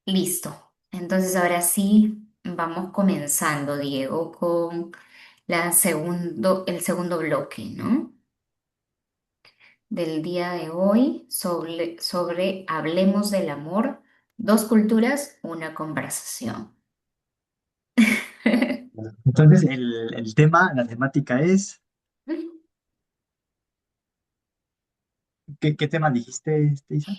Listo. Entonces ahora sí vamos comenzando, Diego, con el segundo bloque, ¿no? Del día de hoy sobre Hablemos del amor, dos culturas, una conversación. Entonces, el tema, la temática es, ¿qué tema dijiste, Isa?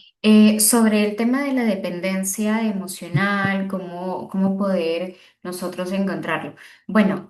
Sobre el tema de la dependencia emocional, cómo poder nosotros encontrarlo. Bueno,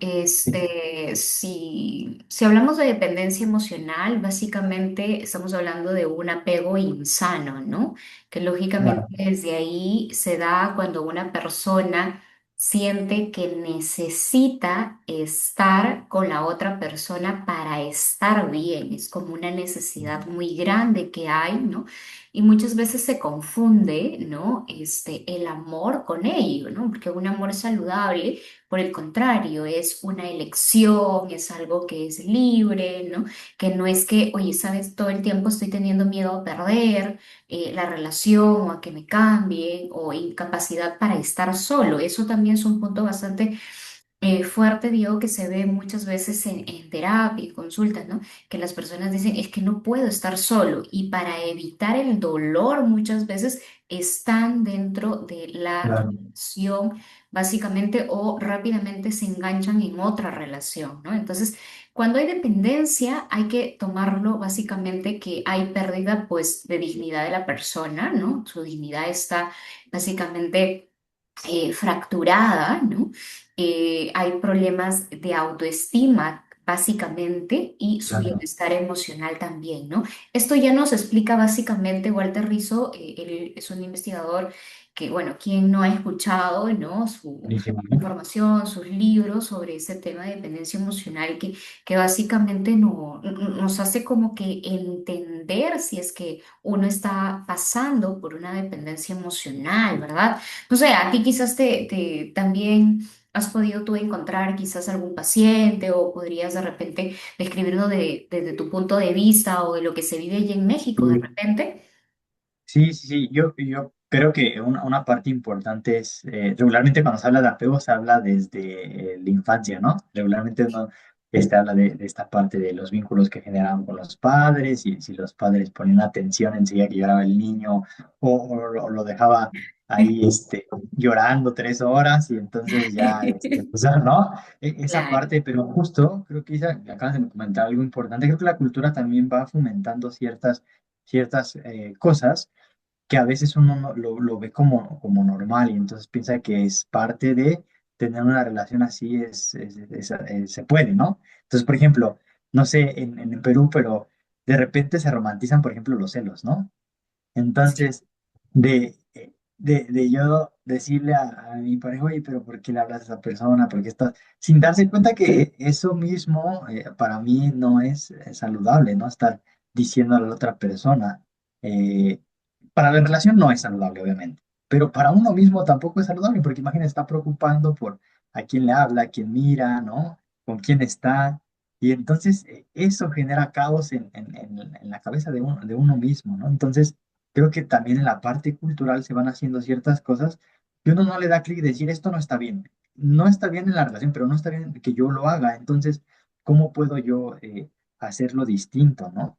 Sí, si hablamos de dependencia emocional, básicamente estamos hablando de un apego insano, ¿no? Que lógicamente claro, desde ahí se da cuando una persona siente que necesita estar con la otra persona para estar bien. Es como una necesidad muy grande que hay, ¿no? Y muchas veces se confunde, ¿no? El amor con ello, ¿no? Porque un amor saludable, por el contrario, es una elección, es algo que es libre, ¿no? Que no es que, oye, sabes, todo el tiempo estoy teniendo miedo a perder la relación o a que me cambien o incapacidad para estar solo. Eso también es un punto bastante fuerte, digo, que se ve muchas veces en terapia y consultas, ¿no? Que las personas dicen, es que no puedo estar solo y para evitar el dolor muchas veces están dentro de la claro, relación básicamente o rápidamente se enganchan en otra relación, ¿no? Entonces, cuando hay dependencia hay que tomarlo básicamente que hay pérdida pues de dignidad de la persona, ¿no? Su dignidad está básicamente fracturada, ¿no? Hay problemas de autoestima, básicamente, y su claro. bienestar emocional también, ¿no? Esto ya nos explica básicamente Walter Rizzo, él es un investigador que, bueno, quien no ha escuchado, ¿no? Su Buenísimo, ¿no? información, sus libros sobre ese tema de dependencia emocional que básicamente nos hace como que entender si es que uno está pasando por una dependencia emocional, ¿verdad? No sé, a ti quizás también has podido tú encontrar quizás algún paciente o podrías de repente describirlo desde tu punto de vista o de lo que se vive allí en México de Sí, repente. sí, yo creo que una parte importante es, regularmente cuando se habla de apego se habla desde la infancia, ¿no? Regularmente uno habla de esta parte de los vínculos que generaban con los padres y si los padres ponían atención enseguida que lloraba el niño o lo dejaba ahí llorando 3 horas y entonces ya, pues, ¿no? Esa Claro. parte, pero justo creo que Isa, acabas de comentar algo importante, creo que la cultura también va fomentando ciertas cosas que a veces uno lo ve como normal y entonces piensa que es parte de tener una relación así, se puede, ¿no? Entonces, por ejemplo, no sé, en Perú, pero de repente se romantizan, por ejemplo, los celos, ¿no? Entonces, de yo decirle a mi pareja, oye, pero ¿por qué le hablas a esa persona? ¿Por qué estás? Sin darse cuenta que eso mismo para mí no es saludable, ¿no? Estar diciendo a la otra persona. eh, para la relación no es saludable, obviamente, pero para uno mismo tampoco es saludable, porque imagina, está preocupando por a quién le habla, a quién mira, ¿no? Con quién está. Y entonces eso genera caos en la cabeza de uno mismo, ¿no? Entonces, creo que también en la parte cultural se van haciendo ciertas cosas que uno no le da clic y decir, esto no está bien. No está bien en la relación, pero no está bien que yo lo haga. Entonces, ¿cómo puedo yo hacerlo distinto, no?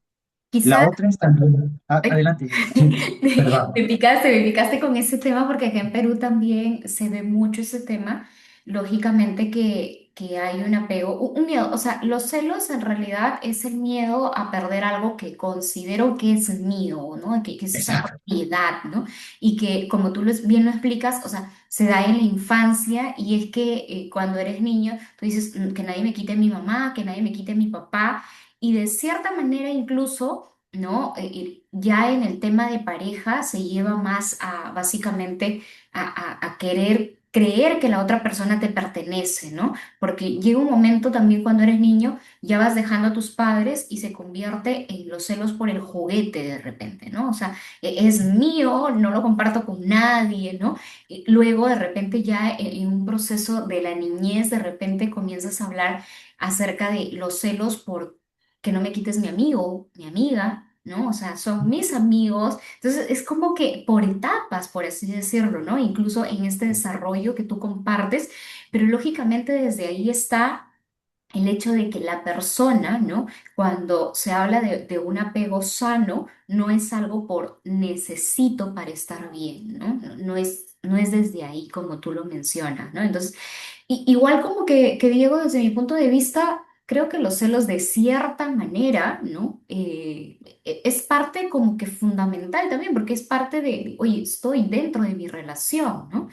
La Quizás otra es también, ay, adelante, sí, perdón. me picaste con ese tema porque acá en Perú también se ve mucho ese tema. Lógicamente que hay un apego, un miedo. O sea, los celos en realidad es el miedo a perder algo que considero que es mío, ¿no? Que es esa Exacto. propiedad, ¿no? Y que, como tú bien lo explicas, o sea, se da en la infancia y es que cuando eres niño, tú dices que nadie me quite mi mamá, que nadie me quite mi papá. Y de cierta manera incluso... ¿no? Ya en el tema de pareja se lleva más a básicamente a querer creer que la otra persona te pertenece, ¿no? Porque llega un momento también cuando eres niño, ya vas dejando a tus padres y se convierte en los celos por el juguete de repente, ¿no? O sea, es mío, no lo comparto con nadie, ¿no? Y luego de repente ya en un proceso de la niñez, de repente comienzas a hablar acerca de los celos por que no me quites mi amigo, mi amiga. ¿no? O sea, son mis amigos. Entonces, es como que por etapas, por así decirlo, ¿no? Incluso en este desarrollo que tú compartes, pero lógicamente desde ahí está el hecho de que la persona, ¿no? Cuando se habla de un apego sano, no es algo por necesito para estar bien, ¿no? No es desde ahí como tú lo mencionas, ¿no? Entonces, igual como que Diego, desde mi punto de vista, creo que los celos de cierta manera, ¿no? Es parte como que fundamental también, porque es parte de, oye, estoy dentro de mi relación, ¿no?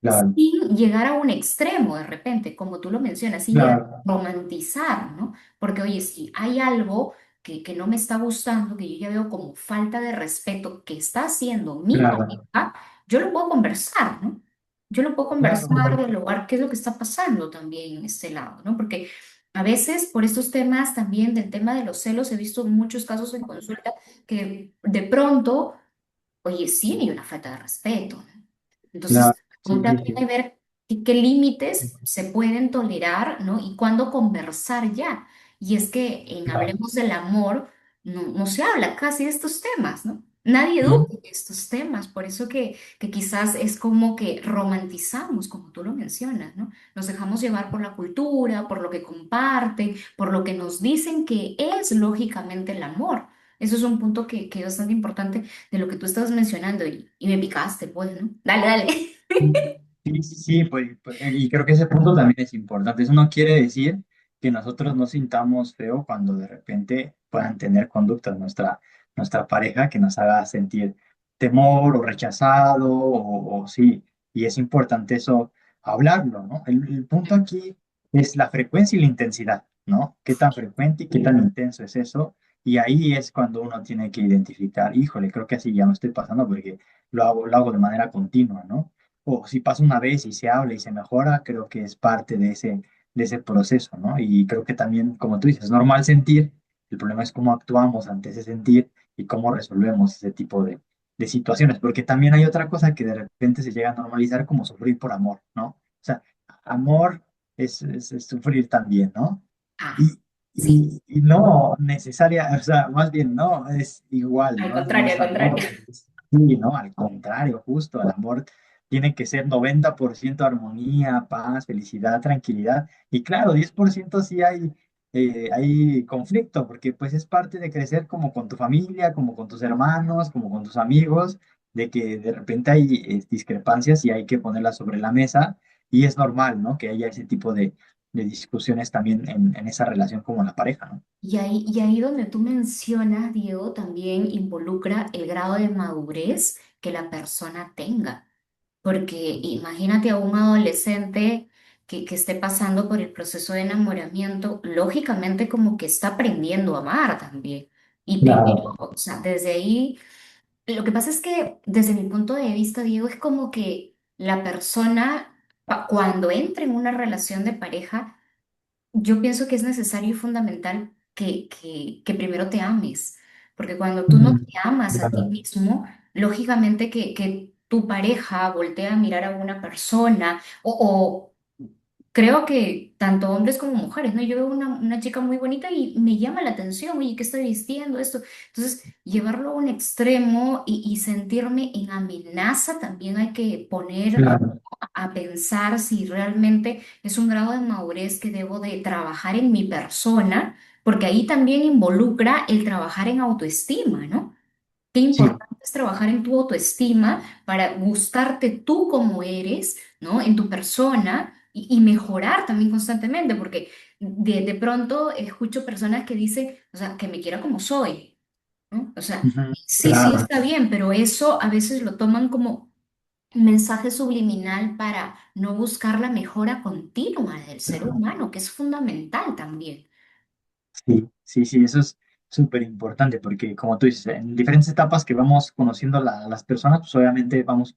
Claro, Sin llegar a un extremo de repente, como tú lo mencionas, sin llegar claro, a romantizar, ¿no? Porque, oye, si hay algo que no me está gustando, que yo ya veo como falta de respeto que está haciendo mi claro, pareja, yo lo puedo conversar, ¿no? Yo lo puedo claro, conversar, dialogar, qué es lo que está pasando también en este lado, ¿no? Porque a veces por estos temas también del tema de los celos he visto muchos casos en consulta que de pronto, oye, sí hay una falta de respeto, ¿no? claro, Entonces, sí, también sí, sí, hay que ver qué límites se pueden tolerar, ¿no? Y cuándo conversar ya. Y es que en claro. Hablemos del Amor no se habla casi de estos temas, ¿no? Nadie educa Ujú. en estos temas, por eso que quizás es como que romantizamos, como tú lo mencionas, ¿no? Nos dejamos llevar por la cultura, por lo que comparten, por lo que nos dicen que es lógicamente el amor. Eso es un punto que es bastante importante de lo que tú estabas mencionando y me picaste, pues, ¿no? Dale, dale. Sí, sí, sí, y creo que ese punto también es importante. Eso no quiere decir que nosotros no sintamos feo cuando de repente puedan tener conductas nuestra pareja que nos haga sentir temor o rechazado o sí, y es importante eso hablarlo, ¿no? El punto aquí es la frecuencia y la intensidad, ¿no? ¿Qué tan frecuente y qué tan intenso es eso? Y ahí es cuando uno tiene que identificar, híjole, creo que así ya me estoy pasando porque lo hago de manera continua, ¿no? O si pasa una vez y se habla y se mejora, creo que es parte de ese proceso, ¿no? Y creo que también, como tú dices, es normal sentir, el problema es cómo actuamos ante ese sentir y cómo resolvemos ese tipo de situaciones, porque también hay otra cosa que de repente se llega a normalizar como sufrir por amor, ¿no? O sea, amor es sufrir también, ¿no? Ah, Y, sí, y no necesaria, o sea, más bien no es igual, al no contrario, es al contrario. amor. Sí, no, al contrario, justo, el amor tiene que ser 90% armonía, paz, felicidad, tranquilidad. Y claro, 10% sí hay conflicto, porque pues es parte de crecer como con tu familia, como con tus hermanos, como con tus amigos, de que de repente hay discrepancias y hay que ponerlas sobre la mesa. Y es normal, ¿no? Que haya ese tipo de discusiones también en esa relación como la pareja, ¿no? Y ahí donde tú mencionas, Diego, también involucra el grado de madurez que la persona tenga. Porque imagínate a un adolescente que esté pasando por el proceso de enamoramiento, lógicamente como que está aprendiendo a amar también. Y primero, Claro. o sea, desde ahí, lo que pasa es que desde mi punto de vista, Diego, es como que la persona, cuando entra en una relación de pareja, yo pienso que es necesario y fundamental que primero te ames, porque cuando tú no Ujú. te amas a ti Claro. mismo, lógicamente que tu pareja voltea a mirar a una persona o creo que tanto hombres como mujeres, ¿no? Yo veo una chica muy bonita y me llama la atención, oye, ¿qué estoy vistiendo esto? Entonces, llevarlo a un extremo y sentirme en amenaza, también hay que poner Claro. a pensar si realmente es un grado de madurez que debo de trabajar en mi persona, porque ahí también involucra el trabajar en autoestima, ¿no? Qué Sí. importante es trabajar en tu autoestima para gustarte tú como eres, ¿no? En tu persona y mejorar también constantemente, porque de pronto escucho personas que dicen, o sea, que me quiera como soy, ¿no? O sea, Ujú. sí, sí Claro. está bien, pero eso a veces lo toman como un mensaje subliminal para no buscar la mejora continua del ser humano, que es fundamental también. Sí, sí, sí, eso es súper importante porque como tú dices, en diferentes etapas que vamos conociendo las personas, pues obviamente vamos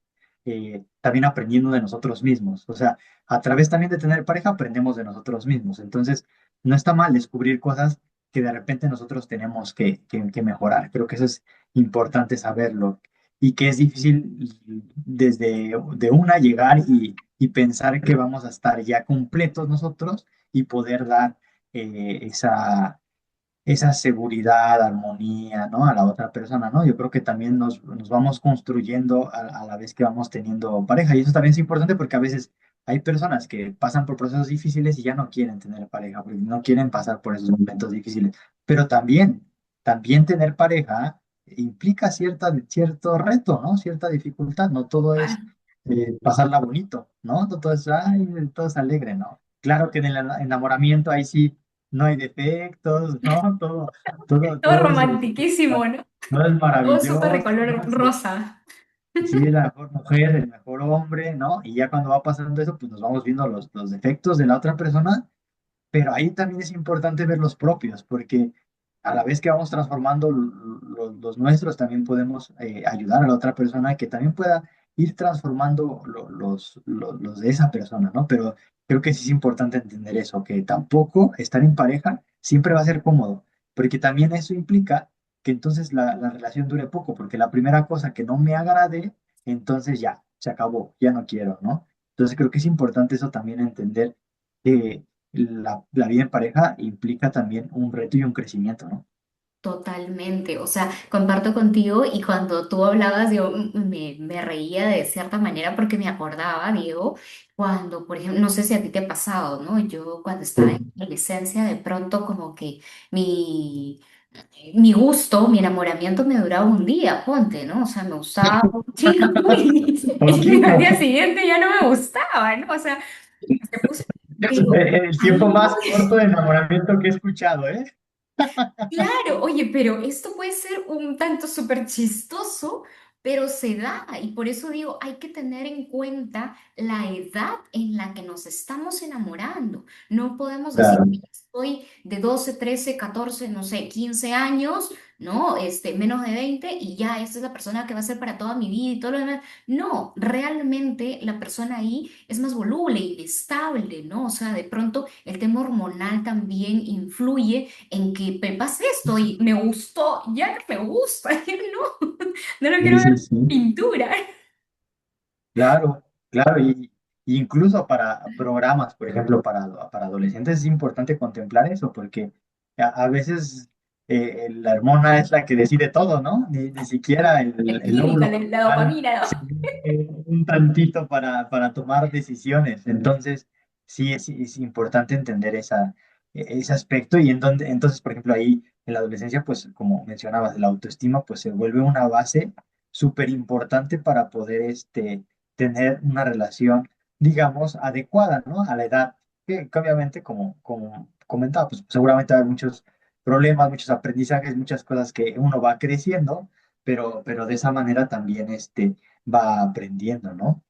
también aprendiendo de nosotros mismos. O sea, a través también de tener pareja aprendemos de nosotros mismos. Entonces, no está mal descubrir cosas que de repente nosotros tenemos que mejorar. Creo que eso es importante saberlo y que es difícil desde de una llegar y pensar que vamos a estar ya completos nosotros y poder dar esa esa seguridad, armonía, ¿no? A la otra persona, ¿no? Yo creo que también nos vamos construyendo a la vez que vamos teniendo pareja. Y eso también es importante porque a veces hay personas que pasan por procesos difíciles y ya no quieren tener pareja, porque no quieren pasar por esos momentos difíciles. Pero también tener pareja implica cierto reto, ¿no? Cierta dificultad. No todo es pasarla bonito, ¿no? No todo es, ay, todo es alegre, ¿no? Claro que en el enamoramiento ahí sí no hay defectos, ¿no? Todo Todo romantiquísimo, ¿no? todo es Todo súper de maravilloso, color ¿no? Sí, rosa. sí, es la mejor mujer, el mejor hombre, ¿no? Y ya cuando va pasando eso, pues nos vamos viendo los defectos de la otra persona, pero ahí también es importante ver los propios, porque a la vez que vamos transformando los nuestros, también podemos ayudar a la otra persona que también pueda ir transformando los de esa persona, ¿no? Pero creo que sí es importante entender eso, que tampoco estar en pareja siempre va a ser cómodo, porque también eso implica que entonces la relación dure poco, porque la primera cosa que no me agrade, entonces ya, se acabó, ya no quiero, ¿no? Entonces creo que es importante eso también entender que la vida en pareja implica también un reto y un crecimiento, ¿no? Totalmente, o sea, comparto contigo y cuando tú hablabas, yo me reía de cierta manera porque me acordaba, Diego, cuando, por ejemplo, no sé si a ti te ha pasado, ¿no? Yo cuando estaba en Sí. la adolescencia, de pronto como que mi, mi gusto, mi enamoramiento me duraba un día, ponte, ¿no? O sea, me gustaba un chico y al Poquito. día siguiente ya no me gustaba, ¿no? O sea, se puso, pero El tiempo ahí más corto de enamoramiento que he escuchado, ¿eh? claro, oye, pero esto puede ser un tanto súper chistoso, pero se da y por eso digo, hay que tener en cuenta la edad en la que nos estamos enamorando. No podemos decir Claro. que ya estoy de 12, 13, 14, no sé, 15 años, ¿no? Menos de 20 y ya esta es la persona que va a ser para toda mi vida y todo lo demás. No, realmente la persona ahí es más voluble, inestable, ¿no? O sea, de pronto el tema hormonal también influye en que me pase esto y me gustó, ya no me gusta, ya no, no lo quiero Sí, ver sí, en sí. pintura. Claro, claro, y incluso para programas, por ejemplo, para adolescentes es importante contemplar eso, porque a veces la hormona es la que decide todo, ¿no? Ni siquiera El el química, óvulo la fetal dopamina, se ¿no? mueve un tantito para tomar decisiones. Entonces, sí es importante entender ese aspecto y entonces, por ejemplo, ahí en la adolescencia, pues como mencionabas, la autoestima pues se vuelve una base súper importante para poder tener una relación, digamos, adecuada, ¿no? A la edad, que obviamente, como comentaba, pues seguramente va a haber muchos problemas, muchos aprendizajes, muchas cosas que uno va creciendo, pero de esa manera también va aprendiendo, ¿no?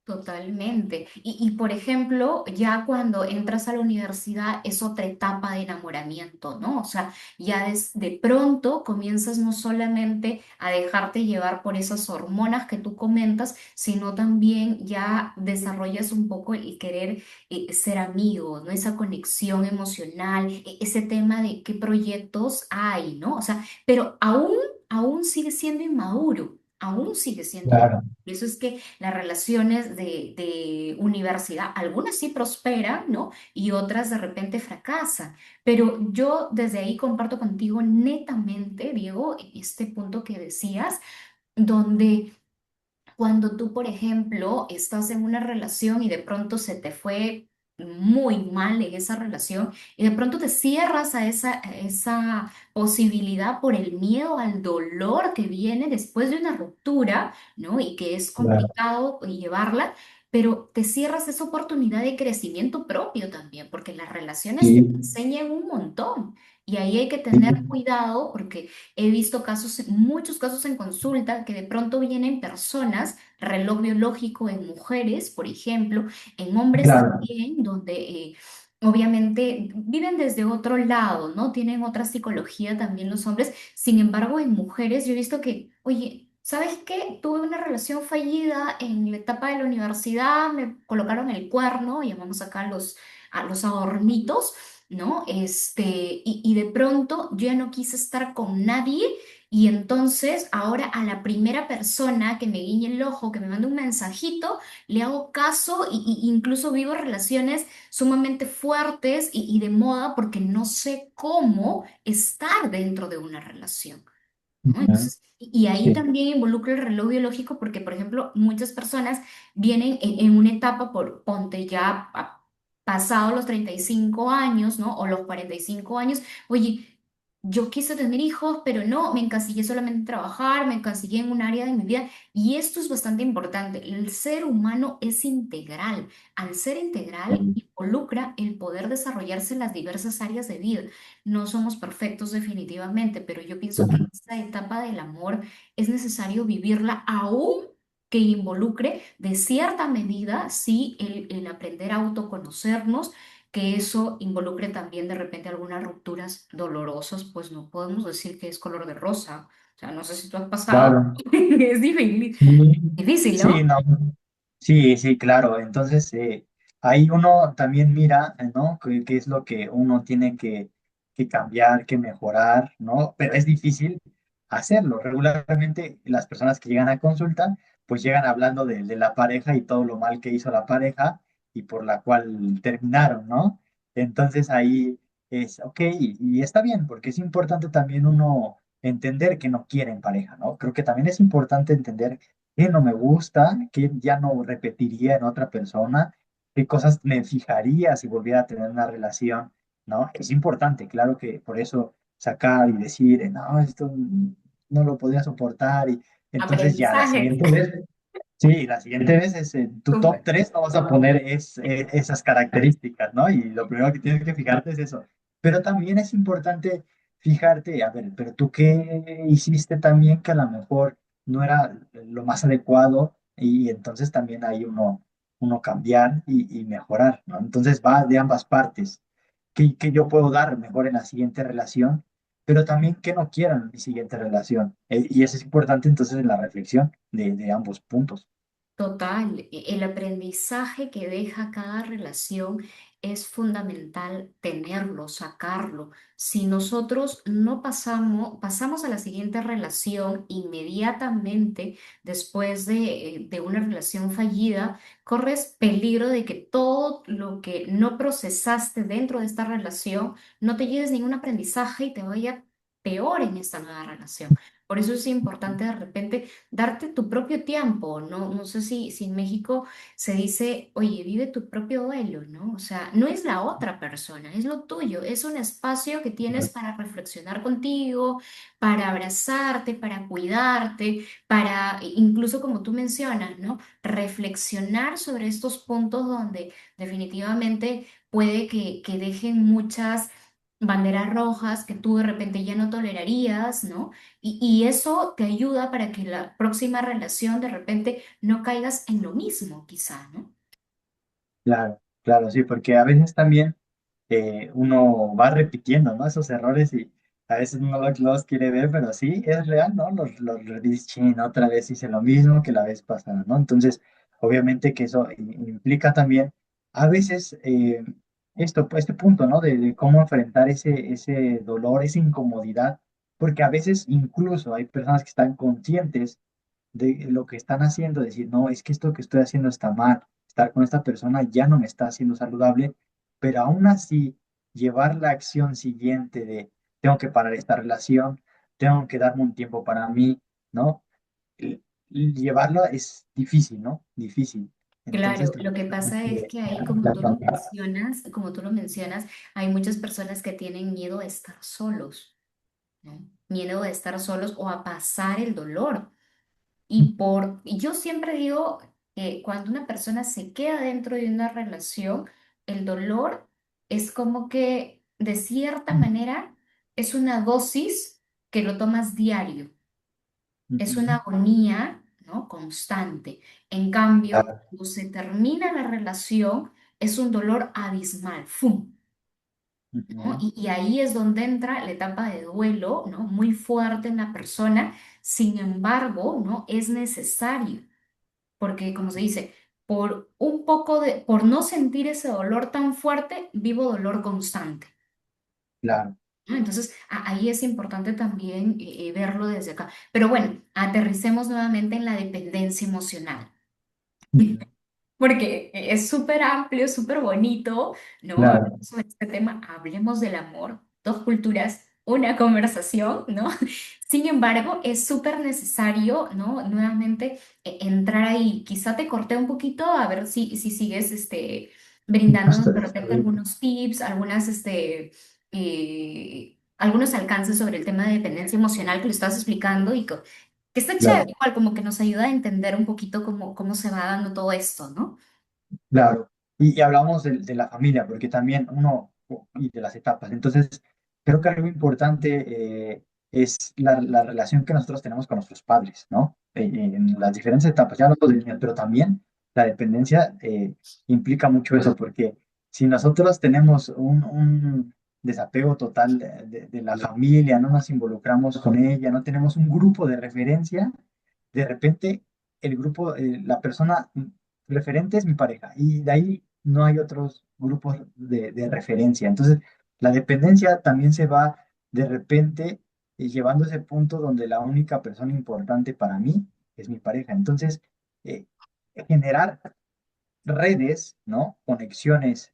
Totalmente. Por ejemplo, ya cuando entras a la universidad es otra etapa de enamoramiento, ¿no? O sea, ya de pronto comienzas no solamente a dejarte llevar por esas hormonas que tú comentas, sino también ya desarrollas un poco el querer ser amigos, ¿no? Esa conexión emocional, ese tema de qué proyectos hay, ¿no? O sea, pero aún sigue siendo inmaduro, aún sigue siendo inmaduro. Claro. Por eso es que las relaciones de universidad, algunas sí prosperan, ¿no? Y otras de repente fracasan. Pero yo desde ahí comparto contigo netamente, Diego, este punto que decías, donde cuando tú, por ejemplo, estás en una relación y de pronto se te fue muy mal en esa relación y de pronto te cierras a esa posibilidad por el miedo al dolor que viene después de una ruptura, ¿no? Y que es Claro. complicado llevarla, pero te cierras esa oportunidad de crecimiento propio también, porque las relaciones te Sí, enseñan un montón. Y ahí hay que tener sí, cuidado porque he visto casos, muchos casos en consulta que de pronto vienen personas, reloj biológico en mujeres, por ejemplo, en hombres claro. también, donde obviamente viven desde otro lado, ¿no? Tienen otra psicología también los hombres. Sin embargo, en mujeres yo he visto que, oye, ¿sabes qué? Tuve una relación fallida en la etapa de la universidad, me colocaron el cuerno, llamamos acá a los adornitos. ¿No? Y de pronto yo ya no quise estar con nadie Y entonces ahora a la primera persona que me guiñe el ojo, que me mande un mensajito, le hago caso y incluso vivo relaciones sumamente fuertes y de moda porque no sé cómo estar dentro de una relación. ¿No? Ujú. Entonces, y ahí Sí, también involucra el reloj biológico porque, por ejemplo, muchas personas vienen en una etapa por, ponte ya pasado los 35 años, ¿no? O los 45 años, oye, yo quise tener hijos, pero no, me encasillé solamente en trabajar, me encasillé en un área de mi vida y esto es bastante importante. El ser humano es integral. Al ser integral, sí, involucra el poder desarrollarse en las diversas áreas de vida. No somos perfectos definitivamente, pero yo pienso que claro, esta etapa del amor es necesario vivirla aún que involucre de cierta medida, sí, el aprender a autoconocernos, que eso involucre también de repente algunas rupturas dolorosas, pues no podemos decir que es color de rosa. O sea, no sé si tú has pasado. claro. Es difícil, Sí, difícil, sí, ¿no? no. Sí, sí, claro. Entonces, ahí uno también mira, ¿no? Qué es lo que uno tiene que cambiar, que mejorar, ¿no? Pero es difícil hacerlo. Regularmente las personas que llegan a consulta, pues llegan hablando de la pareja y todo lo mal que hizo la pareja y por la cual terminaron, ¿no? Entonces ahí es, ok, y está bien, porque es importante también uno entender que no quieren pareja, ¿no? Creo que también es importante entender qué no me gusta, qué ya no repetiría en otra persona, qué cosas me fijaría si volviera a tener una relación, ¿no? Es importante, claro que por eso sacar y decir, no, esto no lo podría soportar y entonces ya la Aprendizajes. siguiente vez, sí, la siguiente vez es en tu top Súper. 3 no vas a poner esas características, ¿no? Y lo primero que tienes que fijarte es eso. Pero también es importante fijarte, a ver, pero tú qué hiciste también que a lo mejor no era lo más adecuado y entonces también hay uno cambiar y mejorar, ¿no? Entonces va de ambas partes. ¿Qué yo puedo dar mejor en la siguiente relación? Pero también qué no quiero en mi siguiente relación. Y eso es importante entonces en la reflexión de ambos puntos. Total, el aprendizaje que deja cada relación es fundamental tenerlo, sacarlo. Si nosotros no pasamos a la siguiente relación inmediatamente después de una relación fallida, corres peligro de que todo lo que no procesaste dentro de esta relación no te lleves ningún aprendizaje y te vaya peor en esta nueva relación. Por eso es importante de repente darte tu propio tiempo, ¿no? No sé si en México se dice, oye, vive tu propio duelo, ¿no? O sea, no es la otra persona, es lo tuyo, es un espacio que tienes para reflexionar contigo, para abrazarte, para cuidarte, para incluso como tú mencionas, ¿no? Reflexionar sobre estos puntos donde definitivamente puede que dejen muchas banderas rojas que tú de repente ya no tolerarías, ¿no? Y eso te ayuda para que la próxima relación de repente no caigas en lo mismo, quizá, ¿no? Claro, claro, sí, porque a veces también uno va repitiendo, ¿no? Esos errores y a veces no los quiere ver, pero sí, es real, ¿no? Los dices, "Chin, otra vez hice lo mismo que la vez pasada, ¿no?" Entonces, obviamente que eso implica también, a veces, este punto, ¿no? De cómo enfrentar ese dolor, esa incomodidad, porque a veces incluso hay personas que están conscientes de lo que están haciendo, decir, no, es que esto que estoy haciendo está mal, estar con esta persona ya no me está haciendo saludable, pero aún así llevar la acción siguiente de, tengo que parar esta relación, tengo que darme un tiempo para mí, ¿no? Y llevarlo es difícil, ¿no? Difícil. Entonces, Claro, lo que pasa es que ahí, como tú lo mencionas, hay muchas personas que tienen miedo a estar solos, ¿no? Miedo a estar solos o a pasar el dolor. Y yo siempre digo que cuando una persona se queda dentro de una relación, el dolor es como que de cierta manera es una dosis que lo tomas diario, es una Ujú. agonía, ¿no? Constante. En cambio, Claro, cuando se termina la relación, es un dolor abismal, ¡fum! ¿No? ujú, Y ahí es donde entra la etapa de duelo, ¿no? Muy fuerte en la persona. Sin embargo, ¿no? Es necesario porque como se dice, por no sentir ese dolor tan fuerte, vivo dolor constante. claro. ¿no? Entonces, ahí es importante también verlo desde acá. Pero bueno, aterricemos nuevamente en la dependencia emocional. Ujú. Porque es súper amplio, súper bonito, ¿no? Hablar Claro, sobre este tema, hablemos del amor, dos culturas, una conversación, ¿no? Sin embargo, es súper necesario, ¿no? Nuevamente entrar ahí. Quizá te corté un poquito, a ver si sigues no brindándonos de está repente bien. algunos tips, algunos alcances sobre el tema de dependencia emocional que lo estás explicando y que está chévere, Claro. igual como que nos ayuda a entender un poquito cómo se va dando todo esto, ¿no? Claro, y hablamos de la familia, porque también uno, y de las etapas. Entonces, creo que algo importante es la relación que nosotros tenemos con nuestros padres, ¿no? En las diferentes etapas, ya hablamos de niños, pero también la dependencia implica mucho eso, porque si nosotros tenemos un desapego total de la familia, no nos involucramos con ella, no tenemos un grupo de referencia, de repente el grupo, la persona referente es mi pareja y de ahí no hay otros grupos de referencia. Entonces, la dependencia también se va de repente llevando a ese punto donde la única persona importante para mí es mi pareja. Entonces, eh, generar redes, ¿no? Conexiones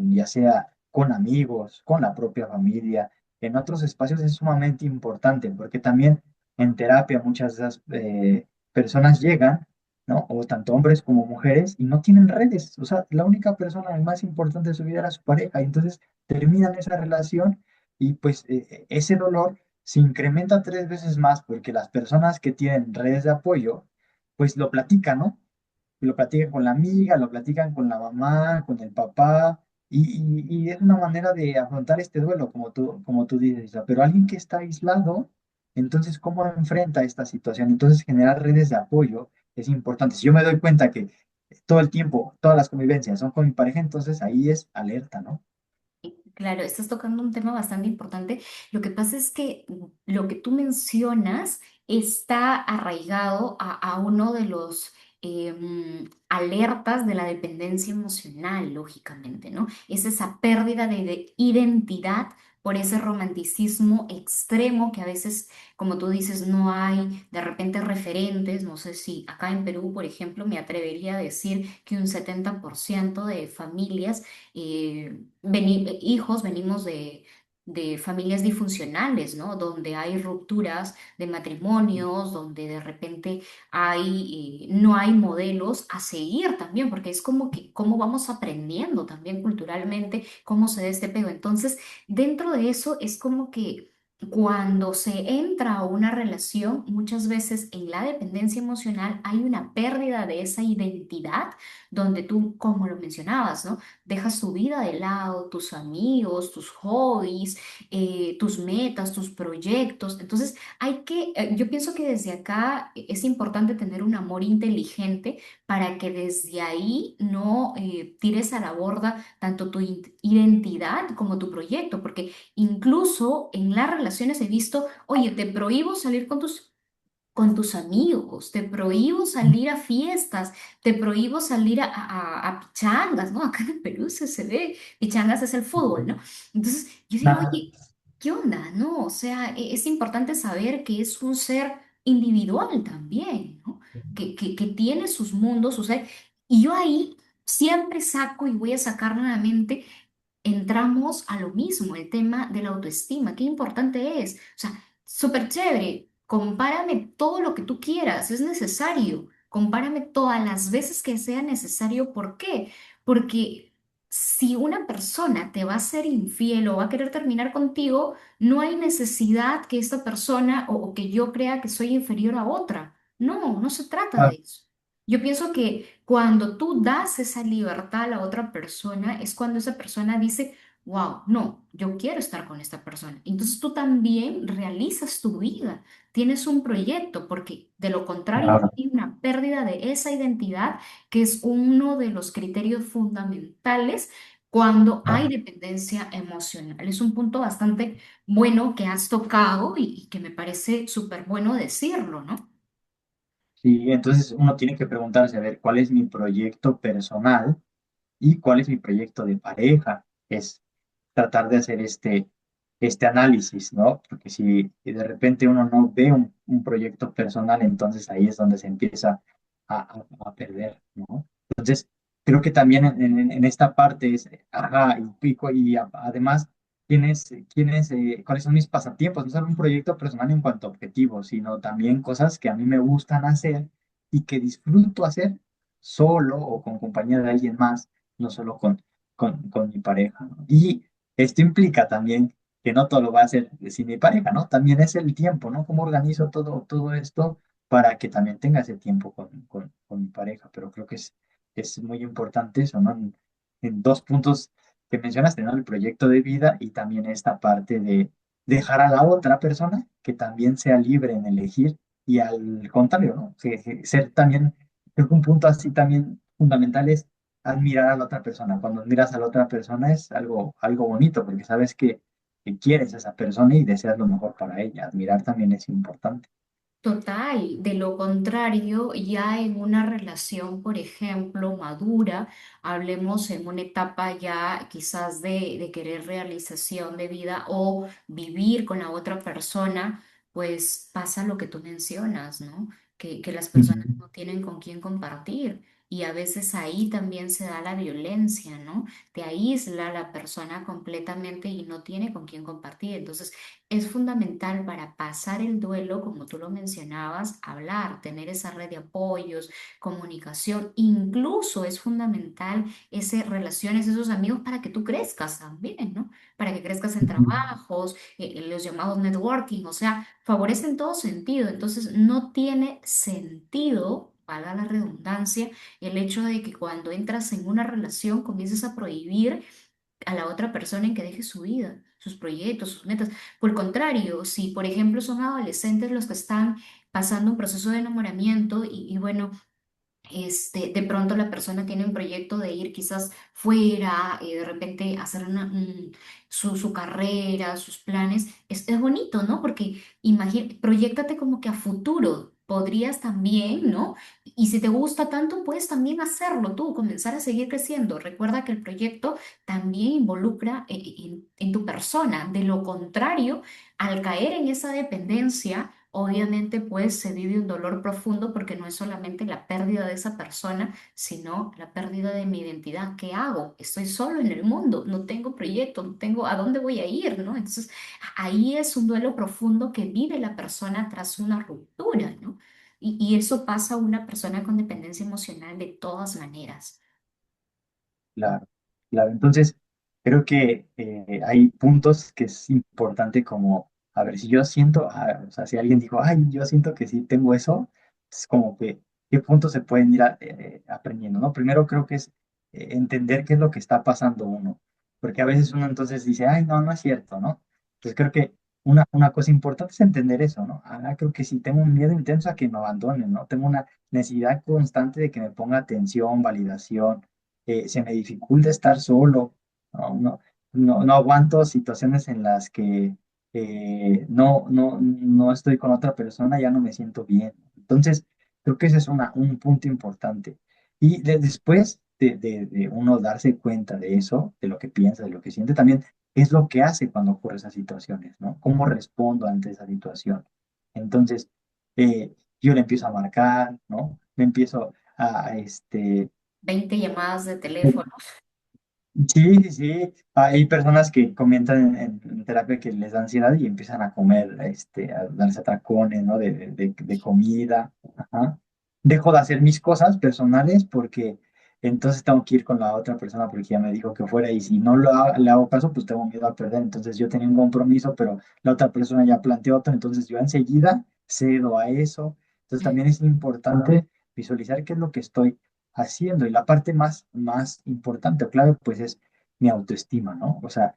ya sea con amigos, con la propia familia, en otros espacios es sumamente importante porque también en terapia muchas de esas personas llegan, ¿no? O tanto hombres como mujeres y no tienen redes. O sea, la única persona más importante de su vida era su pareja y entonces terminan esa relación y pues ese dolor se incrementa 3 veces más porque las personas que tienen redes de apoyo, pues lo platican, ¿no? Lo platican con la amiga, lo platican con la mamá, con el papá, y es una manera de afrontar este duelo, como tú dices, Isa. Pero alguien que está aislado, entonces, ¿cómo enfrenta esta situación? Entonces, generar redes de apoyo es importante. Si yo me doy cuenta que todo el tiempo, todas las convivencias son con mi pareja, entonces ahí es alerta, ¿no? Claro, estás tocando un tema bastante importante. Lo que pasa es que lo que tú mencionas está arraigado a uno de los alertas de la dependencia emocional, lógicamente, ¿no? Es esa pérdida de identidad por ese romanticismo extremo que a veces, como tú dices, no hay de repente referentes. No sé si acá en Perú, por ejemplo, me atrevería a decir que un 70% de familias hijos venimos de familias disfuncionales, ¿no? Donde hay rupturas de matrimonios, donde de repente no hay modelos a seguir también, porque es como que cómo vamos aprendiendo también culturalmente cómo se da este pego. Entonces, dentro de eso es como que cuando se entra a una relación, muchas veces en la dependencia emocional hay una pérdida de esa identidad, donde tú, como lo mencionabas, ¿no? Dejas tu vida de lado, tus amigos, tus hobbies, tus metas, tus proyectos. Entonces, yo pienso que desde acá es importante tener un amor inteligente para que desde ahí no tires a la borda tanto tu identidad como tu proyecto, porque incluso en las relaciones he visto, oye, te prohíbo salir con tus amigos, te prohíbo salir a fiestas, te prohíbo salir a pichangas, ¿no? Acá en Perú se ve, pichangas es el fútbol, ¿no? Entonces yo digo, Nada. oye, ¿qué onda? ¿No? O sea, es importante saber que es un ser individual también, ¿no? Que tiene sus mundos, sus ser, y yo ahí siempre saco y voy a sacar nuevamente entramos a lo mismo, el tema de la autoestima. Qué importante es. O sea, súper chévere. Compárame todo lo que tú quieras, es necesario. Compárame todas las veces que sea necesario. ¿Por qué? Porque si una persona te va a ser infiel o va a querer terminar contigo, no hay necesidad que esta persona o que yo crea que soy inferior a otra. No, no se trata de Ah, eso. Yo pienso que cuando tú das esa libertad a la otra persona, es cuando esa persona dice, wow, no, yo quiero estar con esta persona. Entonces tú también realizas tu vida, tienes un proyecto, porque de lo contrario claro. hay una pérdida de esa identidad, que es uno de los criterios fundamentales cuando hay dependencia emocional. Es un punto bastante bueno que has tocado y que me parece súper bueno decirlo, ¿no? Sí, entonces uno tiene que preguntarse, a ver, ¿cuál es mi proyecto personal y cuál es mi proyecto de pareja? Es tratar de hacer este análisis, ¿no? Porque si de repente uno no ve un proyecto personal, entonces ahí es donde se empieza a perder, ¿no? Entonces, creo que también en esta parte es, ajá, además, cuáles son mis pasatiempos? No solo un proyecto personal en cuanto a objetivos, sino también cosas que a mí me gustan hacer y que disfruto hacer solo o con compañía de alguien más, no solo con mi pareja, ¿no? Y esto implica también que no todo lo va a hacer sin mi pareja, ¿no? También es el tiempo, ¿no? ¿Cómo organizo todo esto para que también tenga ese tiempo con mi pareja? Pero creo que es muy importante eso, ¿no? En dos puntos que mencionaste, ¿no? El proyecto de vida y también esta parte de dejar a la otra persona que también sea libre en elegir y al contrario, ¿no? Que ser también, creo que un punto así también fundamental es admirar a la otra persona. Cuando admiras a la otra persona es algo bonito porque sabes que quieres a esa persona y deseas lo mejor para ella. Admirar también es importante. Total, de lo contrario, ya en una relación, por ejemplo, madura, hablemos en una etapa ya quizás de querer realización de vida o vivir con la otra persona, pues pasa lo que tú mencionas, ¿no? Que las personas Ujú. no tienen con quién compartir y a veces ahí también se da la violencia, ¿no? Te aísla la persona completamente y no tiene con quién compartir. Entonces, es fundamental para pasar el duelo, como tú lo mencionabas, hablar, tener esa red de apoyos, comunicación, incluso es fundamental ese relaciones, esos amigos para que tú crezcas también, ¿no? Para que crezcas en Ujú. trabajos, los llamados networking, o sea, favorece en todo sentido. Entonces, no tiene sentido, valga la redundancia, el hecho de que cuando entras en una relación comiences a prohibir a la otra persona en que deje su vida, sus proyectos, sus metas. Por el contrario, si por ejemplo son adolescentes los que están pasando un proceso de enamoramiento y bueno, de pronto la persona tiene un proyecto de ir quizás fuera, de repente hacer su carrera, sus planes. Es bonito, ¿no? Porque proyéctate como que a futuro. Podrías también, ¿no? Y si te gusta tanto, puedes también hacerlo tú, comenzar a seguir creciendo. Recuerda que el proyecto también involucra en tu persona. De lo contrario, al caer en esa dependencia, obviamente pues se vive un dolor profundo porque no es solamente la pérdida de esa persona, sino la pérdida de mi identidad. ¿Qué hago? Estoy solo en el mundo, no tengo proyecto, no tengo a dónde voy a ir, ¿no? Entonces ahí es un duelo profundo que vive la persona tras una ruptura, ¿no? Y eso pasa a una persona con dependencia emocional de todas maneras. Claro, claro. Entonces, creo que hay puntos que es importante como, a ver, si yo siento, o sea, si alguien dijo, ay, yo siento que sí tengo eso, es como que, ¿qué puntos se pueden ir aprendiendo, ¿no? Primero creo que es entender qué es lo que está pasando uno, porque a veces uno entonces dice, ay, no, no es cierto, ¿no? Entonces creo que una cosa importante es entender eso, ¿no? Ah, creo que sí tengo un miedo intenso a que me abandonen, ¿no? Tengo una necesidad constante de que me ponga atención, validación, se me dificulta estar solo, ¿no? No aguanto situaciones en las que no estoy con otra persona, ya no me siento bien. Entonces, creo que ese es un punto importante. Y después de uno darse cuenta de eso, de lo que piensa, de lo que siente, también qué es lo que hace cuando ocurre esas situaciones, ¿no? ¿Cómo respondo ante esa situación? Entonces, yo le empiezo a marcar, ¿no? Me empiezo a 20 llamadas de teléfono. sí, sí, sí. Hay personas que comentan en terapia que les da ansiedad y empiezan a comer, a darse atracones, ¿no? De comida. Ajá. Dejo de hacer mis cosas personales porque entonces tengo que ir con la otra persona porque ya me dijo que fuera y si no le hago caso, pues tengo miedo a perder. Entonces yo tenía un compromiso, pero la otra persona ya planteó otro, entonces yo enseguida cedo a eso. Entonces también es importante visualizar qué es lo que estoy haciendo. Y la parte más importante o clave, pues es mi autoestima, ¿no? O sea,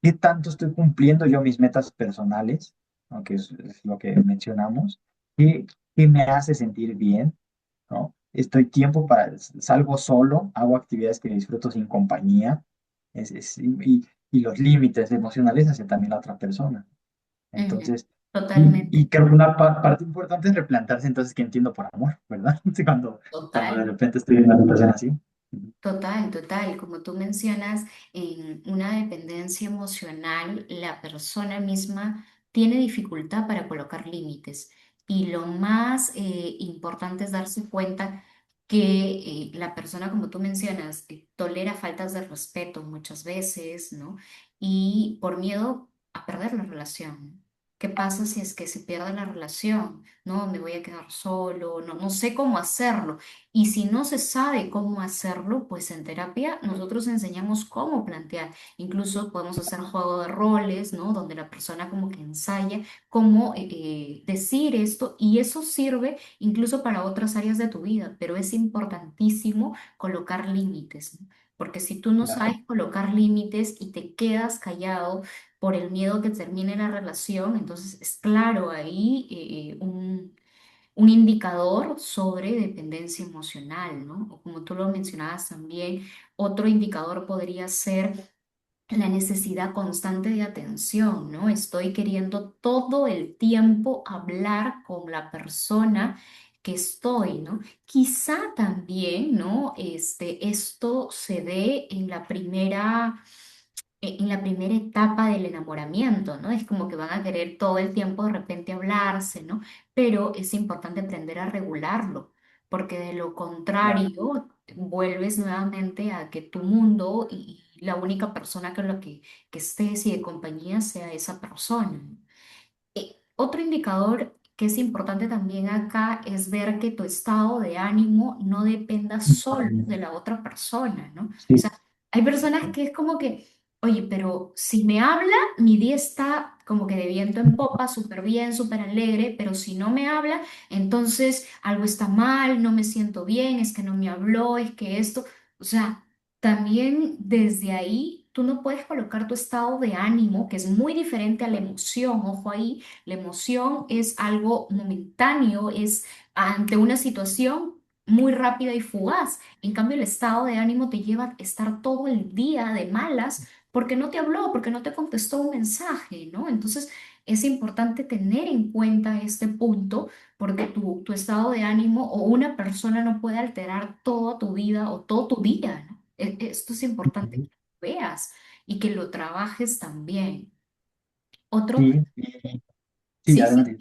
¿qué tanto estoy cumpliendo yo mis metas personales? ¿No? Que es lo que mencionamos. ¿Qué me hace sentir bien? ¿No? Estoy tiempo salgo solo, hago actividades que disfruto sin compañía, y los límites emocionales hacia también la otra persona. Ujú, Entonces, y totalmente, creo que una parte importante es replantarse entonces qué entiendo por amor, ¿verdad? Cuando de total. repente estoy en una situación así. Total, total. Como tú mencionas, en una dependencia emocional, la persona misma tiene dificultad para colocar límites. Y lo más importante es darse cuenta que la persona, como tú mencionas, tolera faltas de respeto muchas veces, ¿no? Y por miedo a perder la relación. ¿Qué pasa si es que se pierde la relación? No, me voy a quedar solo, no, no sé cómo hacerlo. Y si no se sabe cómo hacerlo, pues en terapia nosotros enseñamos cómo plantear. Incluso podemos hacer juego de roles, ¿no? Donde la persona como que ensaya cómo decir esto y eso sirve incluso para otras áreas de tu vida, pero es importantísimo colocar límites, ¿no? Porque si tú no Claro. sabes colocar límites y te quedas callado por el miedo que termine la relación, entonces es claro ahí un indicador sobre dependencia emocional, ¿no? O como tú lo mencionabas también, otro indicador podría ser la necesidad constante de atención, ¿no? Estoy queriendo todo el tiempo hablar con la persona que estoy, ¿no? Quizá también, ¿no? Esto se dé en la primera etapa del enamoramiento, ¿no? Es como que van a querer todo el tiempo de repente hablarse, ¿no? Pero es importante aprender a regularlo, porque de lo Claro. contrario vuelves nuevamente a que tu mundo y la única persona con la que estés y de compañía sea esa persona, ¿no? Otro indicador que es importante también acá es ver que tu estado de ánimo no dependa solo de la otra persona, ¿no? O Sí, sea, hay personas que es como que, oye, pero si me habla, mi día está como que de viento en popa, súper bien, súper alegre, pero si no me habla, entonces algo está mal, no me siento bien, es que no me habló, es que esto, o sea, también desde ahí tú no puedes colocar tu estado de ánimo, que es muy diferente a la emoción, ojo ahí. La emoción es algo momentáneo, es ante una situación muy rápida y fugaz. En cambio, el estado de ánimo te lleva a estar todo el día de malas porque no te habló, porque no te contestó un mensaje, ¿no? Entonces, es importante tener en cuenta este punto porque tu estado de ánimo o una persona no puede alterar toda tu vida o todo tu día, ¿no? Esto es importante que lo veas y que lo trabajes también. Otro, sí, sí, sí, sí. adelante.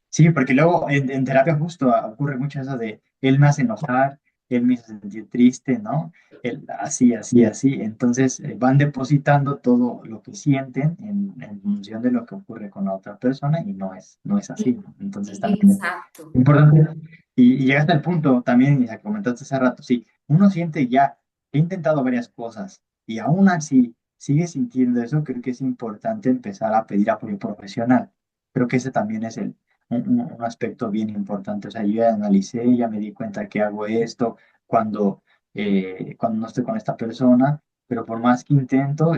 Sí, porque luego en terapia justo ocurre mucho eso de él me hace enojar, él me hace sentir triste, ¿no? Él, así, así, así. Entonces van depositando todo lo que sienten en función de lo que ocurre con la otra persona y no es así, ¿no? Entonces también Exacto, importante. Y llegaste al punto también, y se comentaste hace rato, sí, uno siente ya, he intentado varias cosas y aún así sigue sintiendo eso, creo que es importante empezar a pedir apoyo profesional. Creo que ese también es un aspecto bien importante. O sea, yo ya analicé, ya me di cuenta que hago esto cuando no estoy con esta persona, pero por más que intento,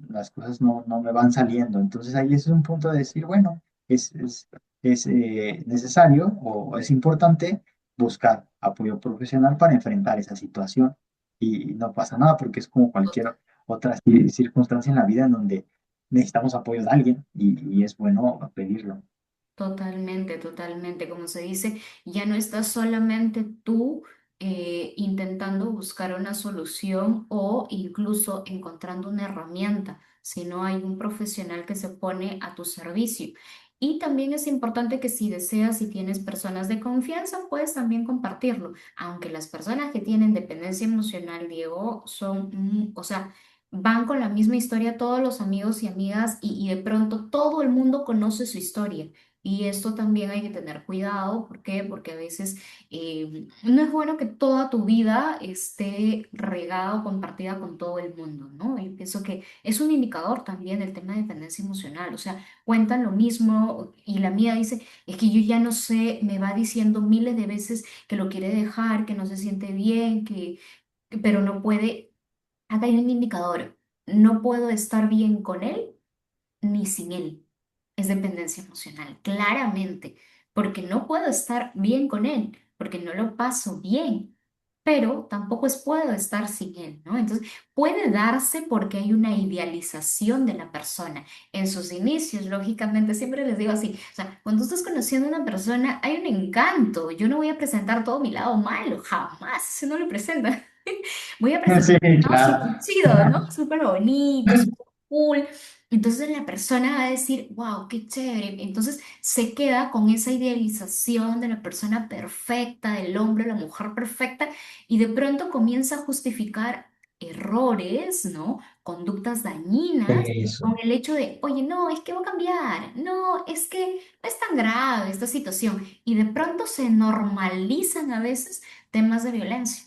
las cosas no me van saliendo. Entonces ahí es un punto de decir, bueno, es necesario o es importante buscar apoyo profesional para enfrentar esa situación. Y no pasa nada porque es como cualquier otra circunstancia en la vida en donde necesitamos apoyo de alguien y es bueno pedirlo. totalmente, totalmente. Como se dice, ya no estás solamente tú intentando buscar una solución o incluso encontrando una herramienta, sino hay un profesional que se pone a tu servicio. Y también es importante que si deseas, si tienes personas de confianza, puedes también compartirlo. Aunque las personas que tienen dependencia emocional, Diego, son, o sea, van con la misma historia todos los amigos y amigas y de pronto todo el mundo conoce su historia. Y esto también hay que tener cuidado. ¿Por qué? Porque a veces no es bueno que toda tu vida esté regada o compartida con todo el mundo, ¿no? Yo pienso que es un indicador también del tema de dependencia emocional. O sea, cuentan lo mismo y la mía dice, es que yo ya no sé, me va diciendo miles de veces que lo quiere dejar, que no se siente bien, pero no puede. Acá hay un indicador. No puedo estar bien con él ni sin él. Es dependencia emocional, claramente, porque no puedo estar bien con él, porque no lo paso bien. pero tampoco es puedo estar sin él, ¿no? Entonces, puede darse porque hay una idealización de la persona. En sus inicios, lógicamente, siempre les digo así, o sea, cuando estás conociendo a una persona, hay un encanto. Yo no voy a presentar todo mi lado malo, jamás, si no lo presenta. Voy a presentar Sí, un lado claro. súper chido, ¿no? Súper bonito, súper cool. Entonces la persona va a decir, wow, qué chévere. Entonces se queda con esa idealización de la persona perfecta, del hombre, la mujer perfecta, y de pronto comienza a justificar errores, ¿no? Conductas dañinas Eso, con el hecho de, oye, no, es que va a cambiar, no, es que no es tan grave esta situación. Y de pronto se normalizan a veces temas de violencia,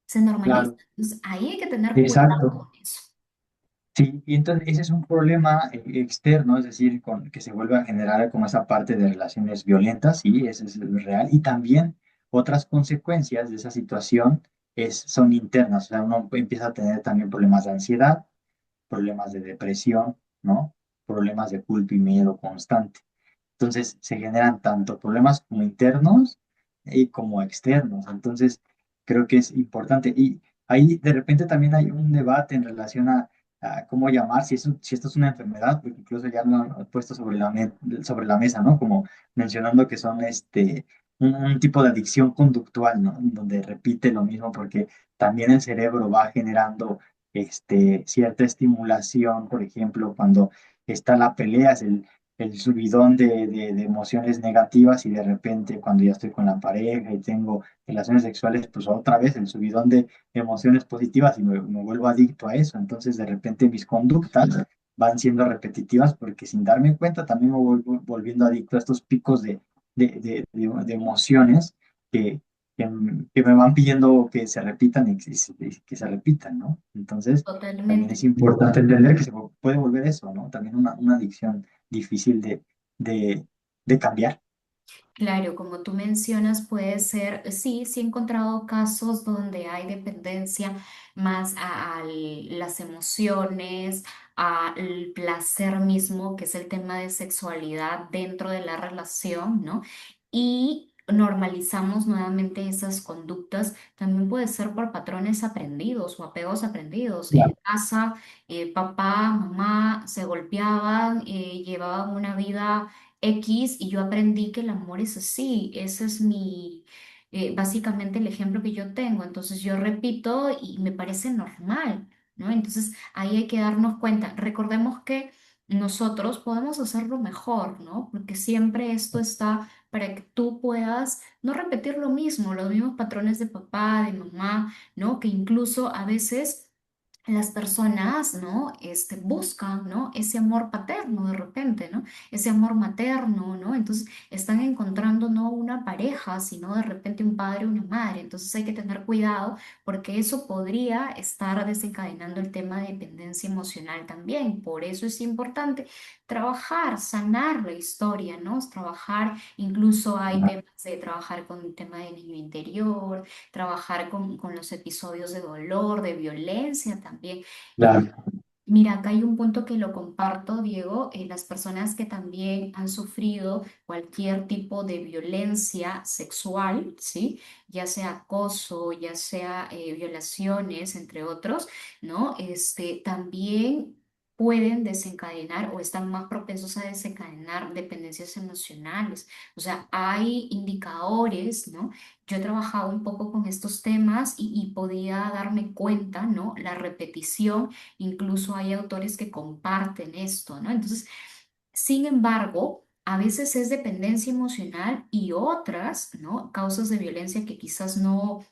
se normaliza. claro. Entonces ahí hay que tener cuidado con Exacto. eso. Sí, y entonces ese es un problema externo, es decir, con, que se vuelve a generar como esa parte de relaciones violentas, sí, ese es real. Y también otras consecuencias de esa situación son internas, o sea, uno empieza a tener también problemas de ansiedad, problemas de depresión, ¿no? Problemas de culpa y miedo constante. Entonces se generan tanto problemas como internos y como externos. Entonces creo que es importante. Y ahí de repente también hay un debate en relación a cómo llamar, si esto es una enfermedad, porque incluso ya lo han puesto sobre sobre la mesa, ¿no? Como mencionando que son un tipo de adicción conductual, ¿no? Donde repite lo mismo porque también el cerebro va generando cierta estimulación, por ejemplo, cuando está la pelea, es el subidón de emociones negativas y de repente cuando ya estoy con la pareja y tengo relaciones sexuales, pues otra vez el subidón de emociones positivas y me vuelvo adicto a eso. Entonces de repente mis conductas van siendo repetitivas porque sin darme cuenta también me voy volviendo adicto a estos picos de emociones que, que, que me van pidiendo que se repitan que se repitan, ¿no? Entonces también Totalmente. es importante entender que se puede volver eso, ¿no? También una adicción difícil de, de cambiar. Claro, como tú mencionas, puede ser, sí, sí he encontrado casos donde hay dependencia más a las emociones, al placer mismo, que es el tema de sexualidad dentro de la relación, ¿no? Y normalizamos nuevamente esas conductas. También puede ser por patrones aprendidos o apegos aprendidos. En Claro. casa, papá, mamá se golpeaban, llevaban una vida X y yo aprendí que el amor es así, ese es básicamente el ejemplo que yo tengo, entonces yo repito y me parece normal, ¿no? Entonces ahí hay que darnos cuenta, recordemos que nosotros podemos hacerlo mejor, ¿no? Porque siempre esto está para que tú puedas no repetir lo mismo, los mismos patrones de papá, de mamá, ¿no? Que incluso a veces las personas, ¿no? Buscan, ¿no? Ese amor paterno de repente, ¿no? Ese amor materno, ¿no? Entonces están encontrando no una pareja, sino de repente un padre o una madre. Entonces hay que tener cuidado porque eso podría estar desencadenando el tema de dependencia emocional también. Por eso es importante trabajar, sanar la historia, ¿no? Trabajar, incluso hay temas de trabajar con el tema del niño interior, trabajar con los episodios de dolor, de violencia también. Y Claro, mira, acá hay un punto que lo comparto, Diego, las personas que también han sufrido cualquier tipo de violencia sexual, ¿sí? Ya sea acoso, ya sea violaciones, entre otros, ¿no? También pueden desencadenar o están más propensos a desencadenar dependencias emocionales. O sea, hay indicadores, ¿no? Yo he trabajado un poco con estos temas y podía darme cuenta, ¿no? La repetición. Incluso hay autores que comparten esto, ¿no? Entonces, sin embargo, a veces es dependencia emocional y otras, ¿no? Causas de violencia que quizás no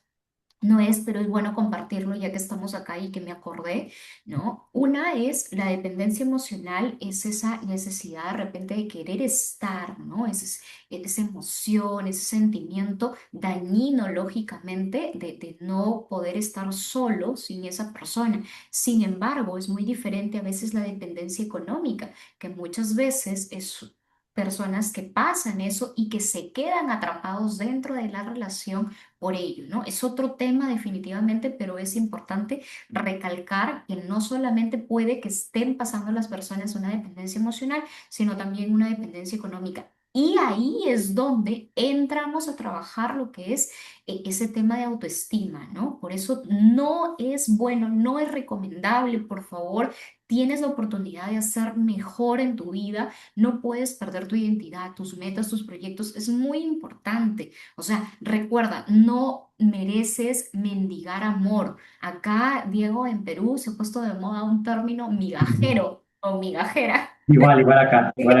es, pero es bueno compartirlo ya que estamos acá y que me acordé, ¿no? Una es la dependencia emocional, es esa necesidad de repente de querer estar, ¿no? Esa emoción, ese sentimiento dañino, lógicamente, de no poder estar solo sin esa persona. Sin embargo, es muy diferente a veces la dependencia económica, que muchas veces es personas que pasan eso y que se quedan atrapados dentro de la relación por ello, ¿no? Es otro tema definitivamente, pero es importante recalcar que no solamente puede que estén pasando las personas una dependencia emocional, sino también una dependencia económica. Y ahí es donde entramos a trabajar lo que es ese tema de autoestima, ¿no? Por eso no es bueno, no es recomendable, por favor, tienes la oportunidad de hacer mejor en tu vida, no puedes perder tu identidad, tus metas, tus proyectos, es muy importante. O sea, recuerda, no mereces mendigar amor. Acá, Diego, en Perú se ha puesto de moda un término Ujú. migajero o migajera. Igual acá, igual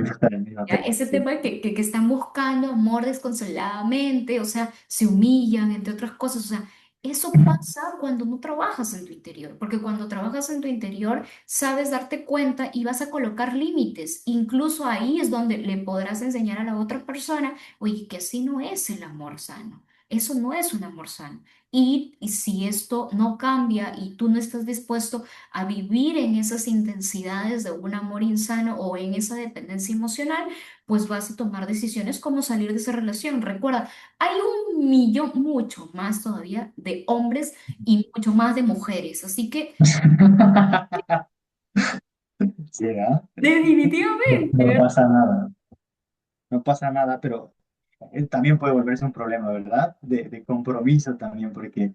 está el mismo ¿Ya? tema, Ese sí. tema que están buscando amor desconsoladamente, o sea, se humillan, entre otras cosas, o sea, eso pasa cuando no trabajas en tu interior, porque cuando trabajas en tu interior sabes darte cuenta y vas a colocar límites, incluso ahí es donde le podrás enseñar a la otra persona, oye, que así no es el amor sano, eso no es un amor sano. Y si esto no cambia y tú no estás dispuesto a vivir en esas intensidades de un amor insano o en esa dependencia emocional, pues vas a tomar decisiones como salir de esa relación. Recuerda, hay un millón, mucho más todavía de hombres y mucho más de mujeres, así que Sí, ¿ah? No, definitivamente, no ¿verdad? pasa nada, no pasa nada, pero también puede volverse un problema, ¿verdad? De compromiso también, porque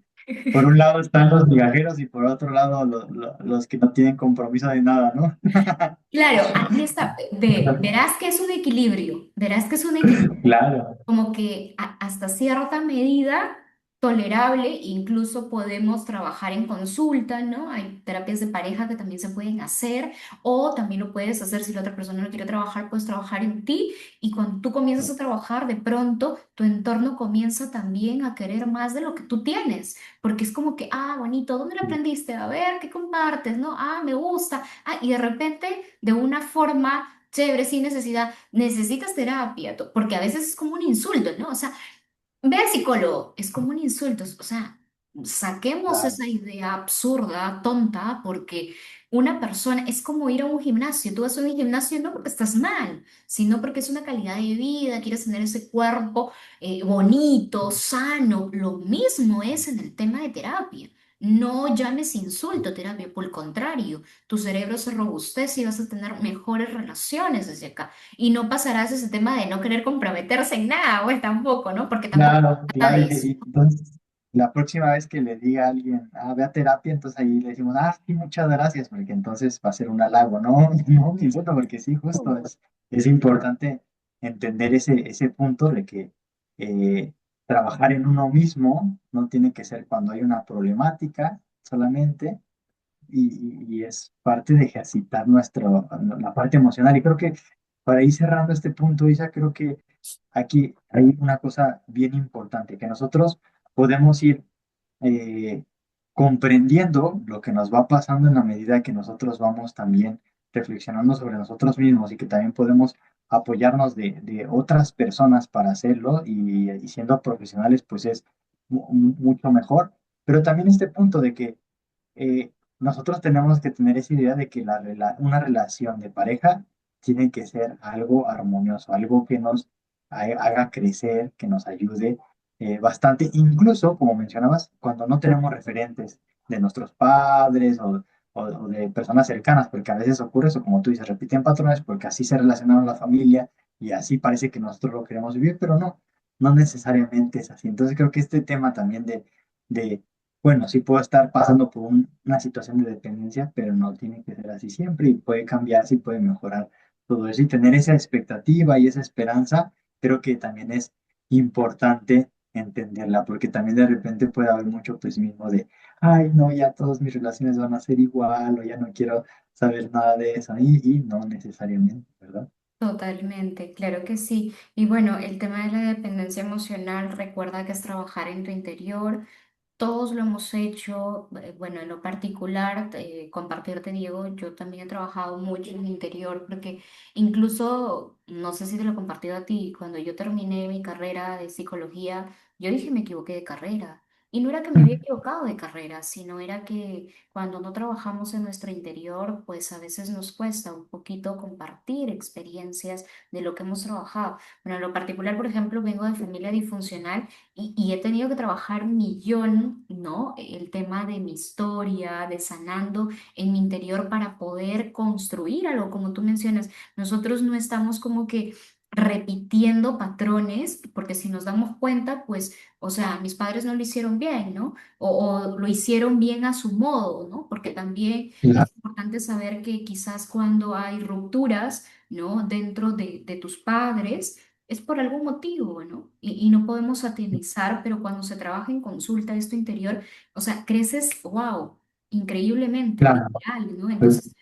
por un lado están los migajeros y por otro lado los que no tienen compromiso de nada, ¿no? Claro, ahí está. Verás que es un equilibrio, verás que es un equilibrio. Claro, Como que hasta cierta medida tolerable, incluso podemos trabajar en consulta, ¿no? Hay terapias de pareja que también se pueden hacer, o también lo puedes hacer si la otra persona no quiere trabajar, puedes trabajar en ti, y cuando tú comienzas a trabajar, de pronto tu entorno comienza también a querer más de lo que tú tienes, porque es como que, ah, bonito, ¿dónde lo aprendiste? A ver, ¿qué compartes? ¿No? Ah, me gusta. Ah, y de repente, de una forma chévere, sin necesidad, necesitas terapia, porque a veces es como un insulto, ¿no? O sea, ve al psicólogo, es como un insulto, o sea, saquemos claro, esa idea absurda, tonta, porque una persona es como ir a un gimnasio, tú vas a un gimnasio no porque estás mal, sino porque es una calidad de vida, quieres tener ese cuerpo bonito, sano, lo mismo es en el tema de terapia. No llames insulto terapia, por el contrario, tu cerebro se robustece y vas a tener mejores relaciones desde acá. Y no pasarás ese tema de no querer comprometerse en nada, pues tampoco, ¿no? Porque tampoco claro, se trata claro. de eso. Y entonces, la próxima vez que le diga a alguien, ah, ve a terapia, entonces ahí le decimos, ah, sí, muchas gracias, porque entonces va a ser un halago, ¿no? No un insulto, porque sí, justo es importante entender ese punto de que eh, trabajar en uno mismo no tiene que ser cuando hay una problemática solamente, y es parte de ejercitar la parte emocional. Y creo que para ir cerrando este punto, Isa, creo que aquí hay una cosa bien importante, que nosotros podemos ir eh, comprendiendo lo que nos va pasando en la medida que nosotros vamos también reflexionando sobre nosotros mismos y que también podemos apoyarnos de otras personas para hacerlo y siendo profesionales, pues es mucho mejor. Pero también este punto de que nosotros tenemos que tener esa idea de que una relación de pareja tiene que ser algo armonioso, algo que nos haga crecer, que nos ayude bastante, incluso, como mencionabas, cuando no tenemos referentes de nuestros padres o de personas cercanas, porque a veces ocurre eso, como tú dices, repiten patrones porque así se relacionaron la familia y así parece que nosotros lo queremos vivir, pero no, no necesariamente es así. Entonces creo que este tema también de bueno, sí puedo estar pasando por una situación de dependencia, pero no tiene que ser así siempre y puede cambiar, sí puede mejorar todo eso y tener esa expectativa y esa esperanza, creo que también es importante entenderla, porque también de repente puede haber mucho pesimismo de, ay, no, ya todas mis relaciones van a ser igual o ya no quiero saber nada de eso y no necesariamente, ¿verdad? Totalmente, claro que sí. Y bueno, el tema de la dependencia emocional, recuerda que es trabajar en tu interior. Todos lo hemos hecho, bueno, en lo particular, compartirte, Diego, yo también he trabajado mucho en mi interior, porque incluso, no sé si te lo he compartido a ti, cuando yo terminé mi carrera de psicología, yo dije me equivoqué de carrera. Y no era que me había equivocado de carrera, sino era que cuando no trabajamos en nuestro interior, pues a veces nos cuesta un poquito compartir experiencias de lo que hemos trabajado. Bueno, en lo particular, por ejemplo, vengo de familia disfuncional y he tenido que trabajar millón, ¿no? El tema de mi historia, de sanando en mi interior para poder construir algo, como tú mencionas. Nosotros no estamos como que repitiendo patrones, porque si nos damos cuenta, pues, o sea, mis padres no lo hicieron bien, ¿no? O lo hicieron bien a su modo, ¿no? Porque también Claro, es importante saber que quizás cuando hay rupturas, ¿no? Dentro de tus padres, es por algún motivo, ¿no? Y no podemos satanizar, pero cuando se trabaja en consulta, esto interior, o sea, creces, wow, increíblemente, claro, literal, ¿no? pues, Entonces,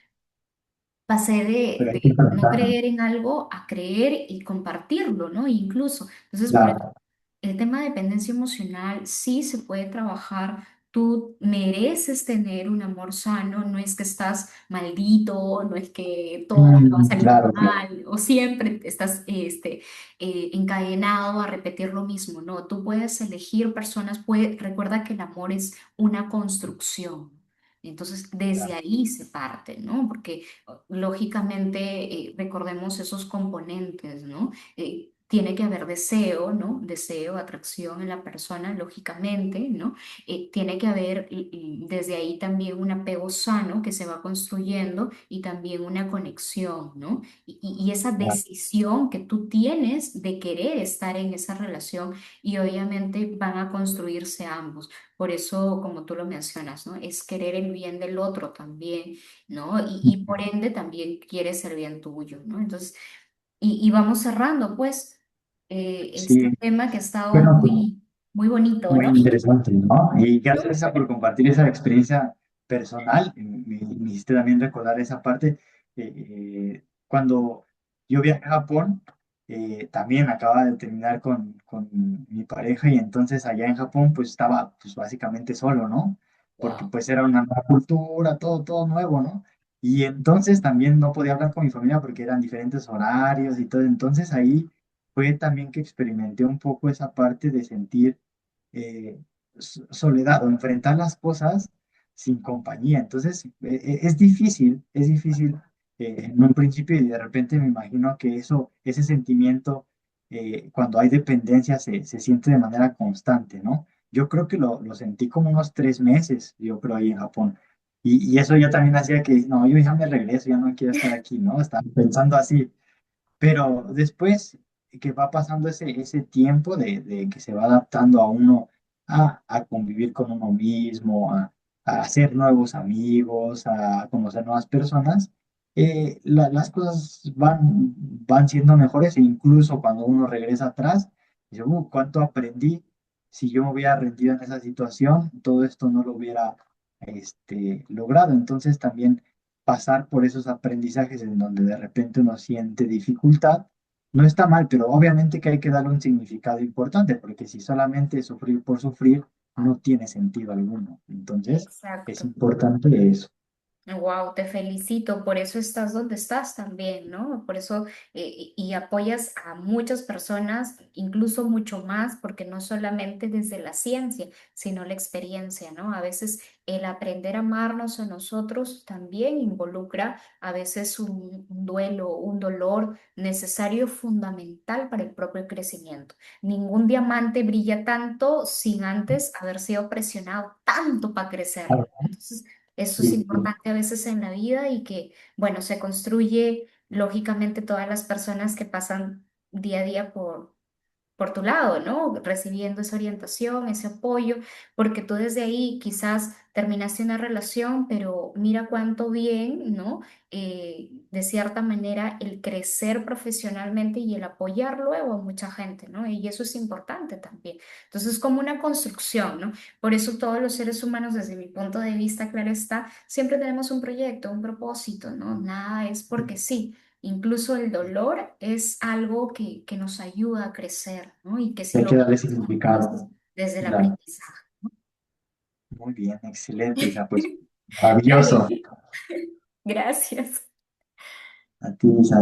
pasé pero hay que de no tratarlo. creer en algo a creer y compartirlo, ¿no? Incluso. Entonces, por eso, Claro. el tema de dependencia emocional sí se puede trabajar. Tú mereces tener un amor sano, no es que estás maldito, no es que todo te va a salir Claro, claro. mal o siempre estás encadenado a repetir lo mismo, ¿no? Tú puedes elegir personas, recuerda que el amor es una construcción. Entonces, desde Claro. ahí se parte, ¿no? Porque lógicamente, recordemos esos componentes, ¿no? Tiene que haber deseo, ¿no? Deseo, atracción en la persona, lógicamente, ¿no? Tiene que haber desde ahí también un apego sano que se va construyendo y también una conexión, ¿no? Y esa Claro. decisión que tú tienes de querer estar en esa relación y obviamente van a construirse ambos. Por eso, como tú lo mencionas, ¿no? Es querer el bien del otro también, ¿no? Y por ende también quieres el bien tuyo, ¿no? Entonces, y vamos cerrando, pues, este Sí, tema que ha estado bueno, pues, muy, muy bonito, muy ¿no? interesante, ¿no? Y gracias, Elsa, por compartir esa experiencia personal. Me hiciste también recordar esa parte. Cuando yo viajé a Japón, también acababa de terminar con mi pareja y entonces allá en Japón pues estaba pues básicamente solo, ¿no? Porque Wow, pues era una nueva cultura, todo, todo nuevo, ¿no? Y entonces también no podía hablar con mi familia porque eran diferentes horarios y todo. Entonces ahí fue también que experimenté un poco esa parte de sentir eh, soledad o enfrentar las cosas sin compañía. Entonces, es difícil en un principio y de repente me imagino que eso, ese sentimiento, cuando hay dependencia, se siente de manera constante, ¿no? Yo creo que lo sentí como unos 3 meses, yo creo, ahí en Japón. Y eso yo también hacía que, no, yo ya me regreso, ya no quiero estar aquí, ¿no? Estaba pensando así. Pero después que va pasando ese tiempo de que se va adaptando a uno a convivir con uno mismo, a hacer nuevos amigos, a conocer nuevas personas, las cosas van siendo mejores e incluso cuando uno regresa atrás, dice, ¿cuánto aprendí? Si yo me hubiera rendido en esa situación, todo esto no lo hubiera logrado. Entonces también pasar por esos aprendizajes en donde de repente uno siente dificultad, no está mal, pero obviamente que hay que darle un significado importante, porque si solamente sufrir por sufrir, no tiene sentido alguno. Entonces, es exacto. importante eso. Wow, te felicito, por eso estás donde estás también, ¿no? Por eso y apoyas a muchas personas, incluso mucho más, porque no solamente desde la ciencia, sino la experiencia, ¿no? A veces el aprender a amarnos a nosotros también involucra a veces un duelo, un dolor necesario, fundamental para el propio crecimiento. Ningún diamante brilla tanto sin antes haber sido presionado tanto para crecer. Claro. Entonces, eso es Sí, sí. importante a veces en la vida y que, bueno, se construye lógicamente todas las personas que pasan día a día por tu lado, ¿no? Recibiendo esa orientación, ese apoyo, porque tú desde ahí quizás terminaste una relación, pero mira cuánto bien, ¿no? De cierta manera, el crecer profesionalmente y el apoyar luego a mucha gente, ¿no? Y eso es importante también. Entonces, es como una construcción, ¿no? Por eso todos los seres humanos, desde mi punto de vista, claro está, siempre tenemos un proyecto, un propósito, ¿no? Nada es porque sí. Incluso el dolor es algo que nos ayuda a crecer, ¿no? Y que si Hay lo que darle vemos entonces significado. desde el Claro. aprendizaje. Muy bien, excelente, Isa, pues Dale, maravilloso. gracias. A ti, Isa.